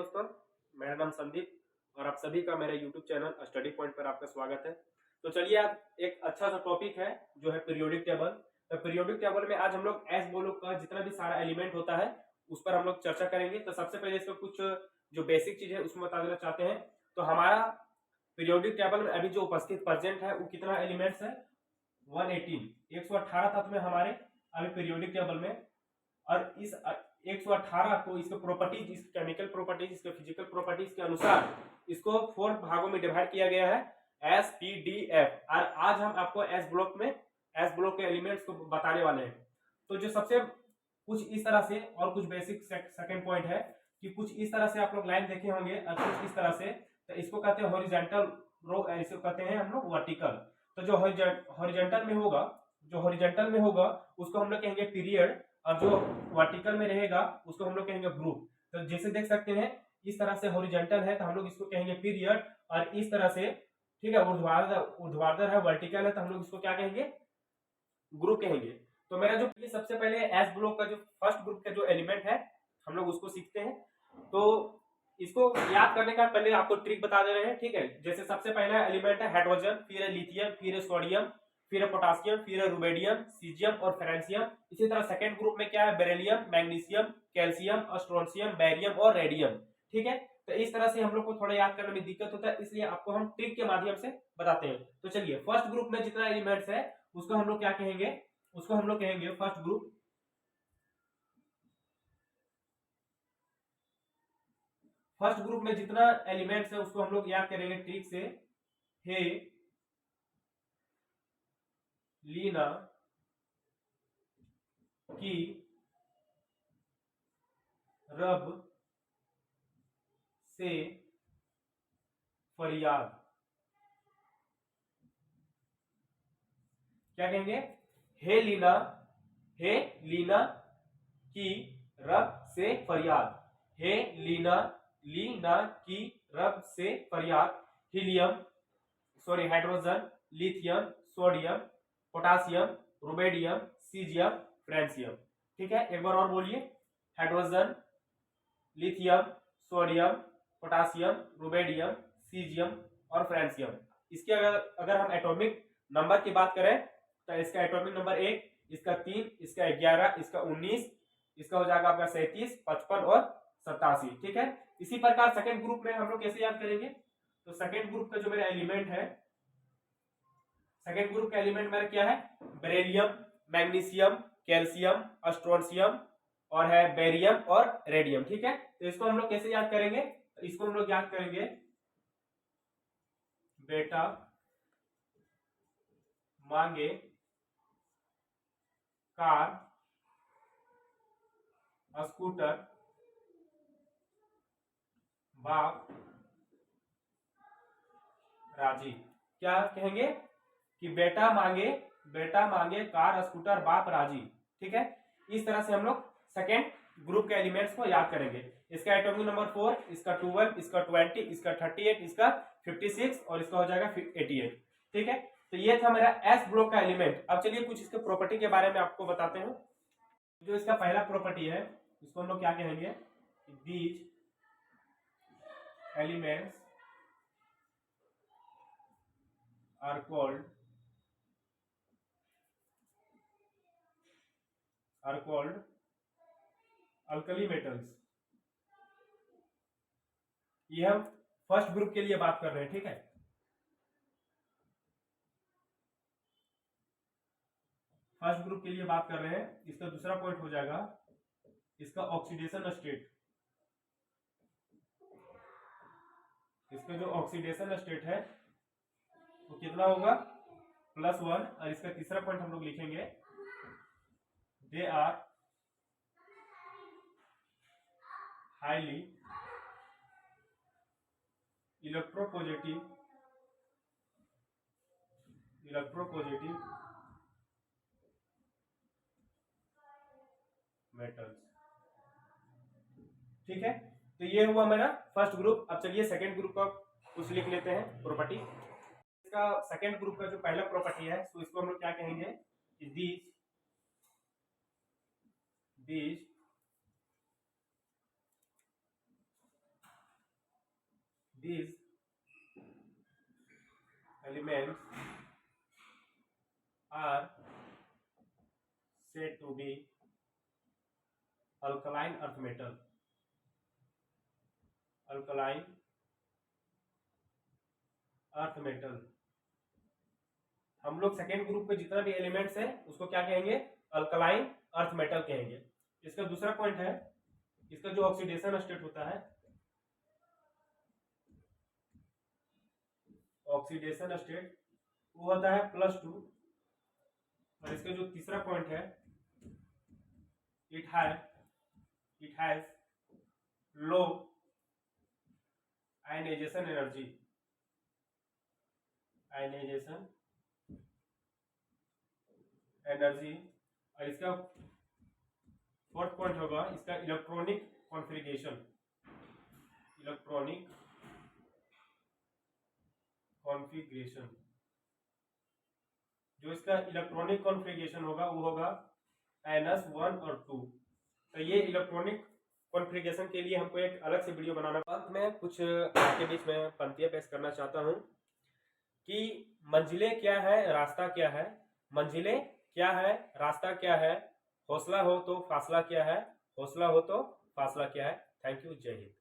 दोस्तों, मेरा नाम संदीप और आप सभी का मेरे YouTube चैनल स्टडी पॉइंट पर आपका स्वागत है। तो चलिए, आज एक अच्छा सा टॉपिक है जो है पीरियोडिक टेबल। तो पीरियोडिक टेबल में आज हम लोग एस ब्लॉक का जितना भी सारा एलिमेंट होता है उस पर हम लोग चर्चा करेंगे। तो सबसे पहले इसमें कुछ जो बेसिक चीज है उसमें बता देना चाहते हैं। तो हमारा पीरियोडिक टेबल में अभी जो उपस्थित प्रेजेंट है वो कितना एलिमेंट्स है? 118 118 तत्व हमारे अभी पीरियोडिक टेबल में। और इस 118 को इसके प्रॉपर्टीज, इसके केमिकल प्रॉपर्टीज, इसके फिजिकल प्रॉपर्टीज के अनुसार इसको 4 भागों में डिवाइड किया गया है, एस पी डी एफ। और आज हम आपको एस ब्लॉक के एलिमेंट्स को बताने वाले हैं। तो जो सबसे कुछ इस तरह से और कुछ बेसिक सेकंड पॉइंट है कि कुछ इस तरह से आप लोग लाइन देखे होंगे और कुछ इस तरह से। तो इसको कहते हैं हॉरिजॉन्टल रो, इसको कहते हैं हम लोग वर्टिकल। तो जो हॉरिजॉन्टल में होगा उसको हम लोग कहेंगे पीरियड, और जो वर्टिकल में रहेगा उसको हम लोग कहेंगे ग्रुप। तो जैसे देख सकते हैं इस तरह से हॉरिजॉन्टल है तो हम लोग इसको कहेंगे पीरियड, और इस तरह से ठीक है ऊर्ध्वाधर है, वर्टिकल है तो हम लोग इसको क्या कहेंगे? ग्रुप कहेंगे। तो मेरा जो सबसे पहले एस ब्लॉक का जो फर्स्ट ग्रुप का जो एलिमेंट है हम लोग उसको सीखते हैं। तो इसको याद करने का पहले आपको ट्रिक बता दे रहे हैं, ठीक है। जैसे सबसे पहला एलिमेंट है हाइड्रोजन, फिर है लिथियम, फिर है सोडियम, फिर है पोटासियम, फिर है रुबेडियम, सीजियम और फ्रांसियम। इसी तरह सेकंड ग्रुप में क्या है? Beryllium, magnesium, calcium, strontium, barium और रेडियम, ठीक है। तो इस तरह से हम लोग को थोड़ा याद करने में दिक्कत होता है, इसलिए आपको हम ट्रिक के माध्यम से बताते हैं। तो चलिए, फर्स्ट ग्रुप में जितना एलिमेंट्स है उसको हम लोग क्या कहेंगे? उसको हम लोग कहेंगे फर्स्ट ग्रुप। फर्स्ट ग्रुप में जितना एलिमेंट्स है उसको हम लोग याद करेंगे ट्रिक से। हे लीना की रब से फरियाद। क्या कहेंगे? हे लीना की रब से फरियाद। हे लीना की रब से फरियाद। Hydrogen, lithium, sodium, potassium, rubidium, caesium, francium, ठीक है। एक बार और बोलिए, hydrogen, lithium, sodium, potassium, rubidium, caesium और फ्रांसियम। इसके अगर हम एटॉमिक नंबर की बात करें तो इसका एटॉमिक नंबर 1, इसका 3, इसका 11, इसका 19, इसका हो जाएगा आपका 37, 55 और 87, ठीक है। इसी प्रकार सेकंड ग्रुप में हम लोग कैसे याद करेंगे? तो सेकंड ग्रुप का जो मेरा एलिमेंट है, सेकंड ग्रुप का एलिमेंट मेरा क्या है? बेरिलियम, मैग्नीशियम, कैल्शियम, स्ट्रोंशियम और है बेरियम और रेडियम, ठीक है। तो इसको हम लोग कैसे याद करेंगे? तो इसको हम लोग याद करेंगे बेटा मांगे कार, स्कूटर, बाप राजी। क्या कहेंगे? कि बेटा मांगे कार, स्कूटर, बाप राजी, ठीक है। इस तरह से हम लोग सेकेंड ग्रुप के एलिमेंट्स को याद करेंगे। इसका एटॉमिक नंबर 4, इसका 12, इसका 20, इसका 38, इसका 56 और इसका हो जाएगा 88, ठीक है। तो ये था मेरा एस ब्लॉक का एलिमेंट। अब चलिए कुछ इसके प्रॉपर्टी के बारे में आपको बताते हैं। जो इसका पहला प्रॉपर्टी है इसको हम लोग क्या कहेंगे? These elements are called alkali metals. ये हम फर्स्ट ग्रुप के लिए बात कर रहे हैं, ठीक है। फर्स्ट ग्रुप के लिए बात कर रहे हैं। इसका दूसरा पॉइंट हो जाएगा इसका ऑक्सीडेशन स्टेट। इसका जो ऑक्सीडेशन स्टेट है वो कितना होगा? +1। और इसका तीसरा पॉइंट हम लोग लिखेंगे they are highly electropositive metals, ठीक है। तो ये हुआ मेरा फर्स्ट ग्रुप। अब चलिए सेकंड ग्रुप का कुछ लिख लेते हैं प्रॉपर्टी। इसका सेकंड ग्रुप का जो पहला प्रॉपर्टी है तो इसको हम लोग क्या कहेंगे? These these elements are said to be alkaline earth metal. Alkaline earth metal. हम लोग सेकेंड ग्रुप पे जितना भी एलिमेंट्स है उसको क्या कहेंगे? अल्कलाइन अर्थ मेटल कहेंगे। इसका दूसरा पॉइंट है, इसका जो ऑक्सीडेशन स्टेट होता है, ऑक्सीडेशन स्टेट वो होता है +2। और इसका जो तीसरा पॉइंट है, it has low ionization energy. Ionization energy. और इसका फोर्थ पॉइंट होगा इसका इलेक्ट्रॉनिक कॉन्फ़िगरेशन। इलेक्ट्रॉनिक कॉन्फ़िगरेशन, जो इसका इलेक्ट्रॉनिक कॉन्फ़िगरेशन होगा वो होगा -1 और 2। तो ये इलेक्ट्रॉनिक कॉन्फ़िगरेशन के लिए हमको एक अलग से वीडियो बनाना। अंत में कुछ आपके बीच में पंक्तियां पेश करना चाहता हूं कि मंजिलें क्या है, रास्ता क्या है। मंजिलें क्या है, रास्ता क्या है, हौसला हो तो फासला क्या है, हौसला हो तो फासला क्या है। थैंक यू, जय हिंद।